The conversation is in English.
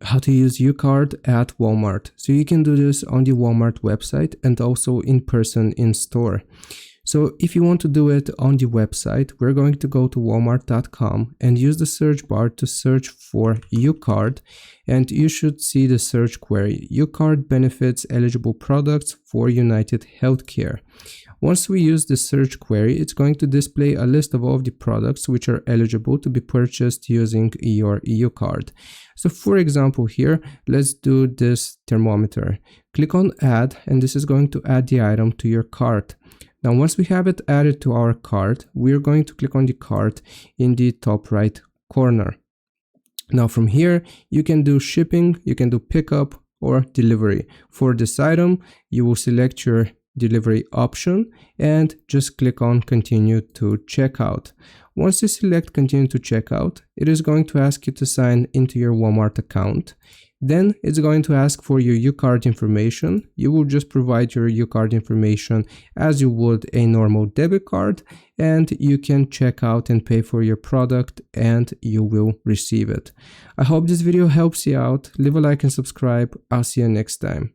how to use UCard at Walmart. So you can do this on the Walmart website and also in person in store. So if you want to do it on the website, we're going to go to walmart.com and use the search bar to search for UCard, and you should see the search query: UCard benefits eligible products for United Healthcare. Once we use the search query, it's going to display a list of all of the products which are eligible to be purchased using your UCard. So for example here, let's do this thermometer. Click on add, and this is going to add the item to your cart. Now, once we have it added to our cart, we're going to click on the cart in the top right corner. Now from here, you can do shipping, you can do pickup or delivery. For this item, you will select your delivery option and just click on continue to checkout. Once you select continue to checkout, it is going to ask you to sign into your Walmart account. Then it's going to ask for your UCard information. You will just provide your UCard information as you would a normal debit card, and you can check out and pay for your product and you will receive it. I hope this video helps you out. Leave a like and subscribe. I'll see you next time.